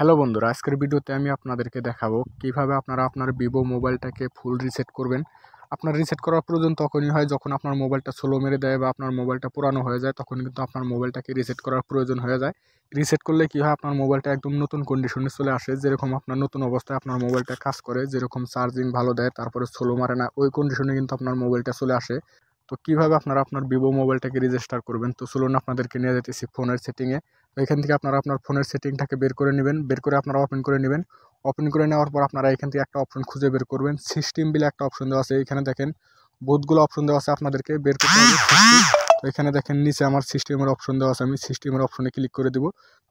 Hello বন্ধুরা, আজকের ভিডিওতে আমি আপনাদেরকে দেখাবো কিভাবে আপনারা আপনার ভিভো মোবাইলটাকে ফুল রিসেট করবেন। আপনার রিসেট করার প্রয়োজন তখনই হয় যখন আপনার মোবাইলটা স্লো মেরে দেয় বা আপনার মোবাইলটা পুরানো হয়ে যায়, তখন কিন্তু আপনার মোবাইলটাকে রিসেট করার প্রয়োজন হয়ে যায়। রিসেট করলে কী হয়, আপনার মোবাইলটা একদম নতুন কন্ডিশনে চলে আসে, যেরকম আপনার নতুন অবস্থায় আপনার মোবাইলটা কাজ করে, যেরকম চার্জিং ভালো দেয়, তারপরে স্লো মারে না, ওই কন্ডিশনে কিন্তু আপনার মোবাইলটা চলে আসে। তো কীভাবে আপনারা আপনার ভিভো মোবাইলটাকে রেজিস্টার করবেন, তো চলুন আপনাদেরকে নিয়ে যেতেছি ফোনের সেটিংয়ে। তো এখান থেকে আপনারা আপনার ফোনের সেটিংটাকে বের করে নেবেন, বের করে আপনারা ওপেন করে নেবেন। ওপেন করে নেওয়ার পর আপনারা এখান থেকে একটা অপশন খুঁজে বের করবেন, সিস্টেম বিলে একটা অপশন দেওয়া আছে। এখানে দেখেন বহুতগুলো অপশন দেওয়া আছে, আপনাদেরকে বের করতে হবে system। তো এখানে দেখেন নিচে আমার সিস্টেমের অপশন দেওয়া আছে, আমি সিস্টেমের অপশনে ক্লিক করে দিব।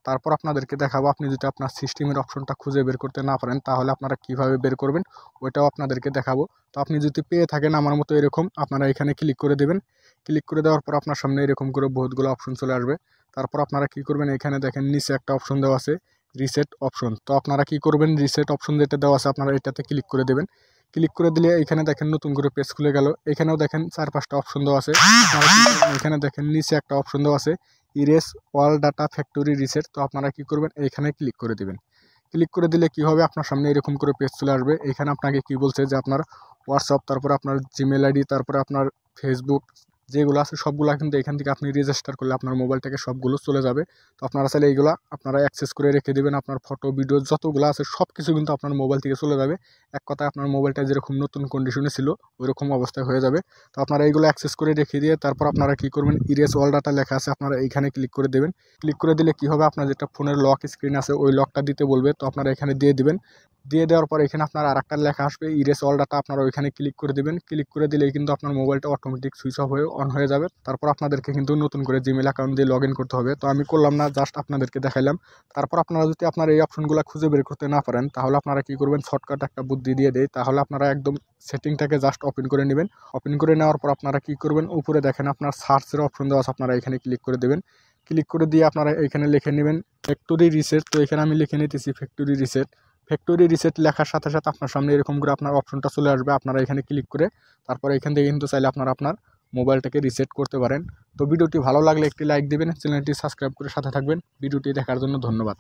তারপর আপনাদেরকে দেখাবো, আপনি যদি আপনার সিস্টেমের অপশনটা খুঁজে বের করতে না পারেন তাহলে আপনারা কিভাবে বের করবেন ওইটাও আপনাদেরকে দেখাবো। তো আপনি যদি পেয়ে থাকেন আমার মতো এরকম, আপনারা এখানে ক্লিক করে দেবেন। ক্লিক করে দেওয়ার পর আপনার সামনে এরকম করে বহুতগুলো অপশন চলে আসবে। তারপর আপনারা কি করবেন, এখানে দেখেন নিচে একটা অপশন দেওয়া আছে রিসেট অপশন। তো আপনারা কি করবেন, রিসেট অপশন যেটা দেওয়া আছে আপনারা এটাতে ক্লিক করে দেবেন। ক্লিক করে দিলে এখানে দেখেন নতুন করে পেজ খুলে গেল। এখানেও দেখেন 4-5টা অপশন দেওয়া আছে। আপনারা কি করবেন, এখানে দেখেন নিচে একটা অপশন দেওয়া আছে erase all data factory reset. তো আপনারা কি করবেন, এইখানে ক্লিক করে দিবেন। ক্লিক করে দিলে কি হবে, আপনার সামনে এরকম করে পেজ চলে আসবে। এখানে আপনাকে কি বলছে যে আপনার হোয়াটসঅ্যাপ, তারপরে আপনার জিমেল আইডি, তারপরে আপনার ফেসবুক যেগুলো আছে সবগুলো কিন্তু এখান থেকে আপনি রেজিস্টার করলে আপনার মোবাইল থেকে সবগুলো চলে যাবে। তো আপনারা চাইলে এইগুলো আপনারা অ্যাক্সেস করে রেখে দেবেন। আপনার ফটো ভিডিও যতগুলো আছে সব কিছু কিন্তু আপনার মোবাইল থেকে চলে যাবে। এক কথায় আপনার মোবাইলটা যেরকম নতুন কন্ডিশনে ছিল ওইরকম অবস্থায় হয়ে যাবে। তো আপনারা এইগুলো অ্যাক্সেস করে রেখে দিয়ে তারপর আপনারা কি করবেন, ইরেজ অল ডাটা লেখা আছে আপনারা এইখানে ক্লিক করে দেবেন। ক্লিক করে দিলে কি হবে, আপনার যেটা ফোনের লক স্ক্রিন আছে ওই লকটা দিতে বলবে, তো আপনারা এখানে দিয়ে দিবেন। দিয়ে দেওয়ার পর এখানে আপনার আরেকটা লেখা আসবে ইরেজ অল ডাটা, আপনারা ওইখানে ক্লিক করে দিবেন। ক্লিক করে দিলেই কিন্তু আপনার মোবাইলটা অটোমেটিক সুইচ অফ হয়ে অন হয়ে যাবে। তারপর আপনাদেরকে কিন্তু নতুন করে জিমেল অ্যাকাউন্ট দিয়ে লগ ইন করতে হবে। তো আমি করলাম না, জাস্ট আপনাদেরকে দেখাইলাম। তারপর আপনারা যদি আপনার এই অপশনগুলো খুঁজে বের করতে না পারেন তাহলে আপনারা কি করবেন, শর্টকাট একটা বুদ্ধি দিয়ে দেয়, তাহলে আপনারা একদম সেটিংটাকে জাস্ট ওপেন করে নেবেন। ওপেন করে নেওয়ার পর আপনারা কি করবেন, উপরে দেখেন আপনার সার্চের অপশন দেওয়া আছে, আপনারা এখানে ক্লিক করে দেবেন। ক্লিক করে দিয়ে আপনারা এখানে লিখে নেবেন ফ্যাক্টরি রিসেট। তো এখানে আমি লিখে নিতেছি ফ্যাক্টরি রিসেট। ফ্যাক্টরি রিসেট লেখার সাথে সাথে আপনার সামনে এরকম করে আপনার অপশনটা চলে আসবে, আপনারা এখানে ক্লিক করে তারপর এখান থেকে কিন্তু চাইলে আপনারা আপনার মোবাইলটাকে রিসেট করতে পারেন। তো ভিডিওটি ভালো লাগলে একটি লাইক দিবেন, চ্যানেলটি সাবস্ক্রাইব করে সাথে থাকবেন। ভিডিওটি দেখার জন্য ধন্যবাদ।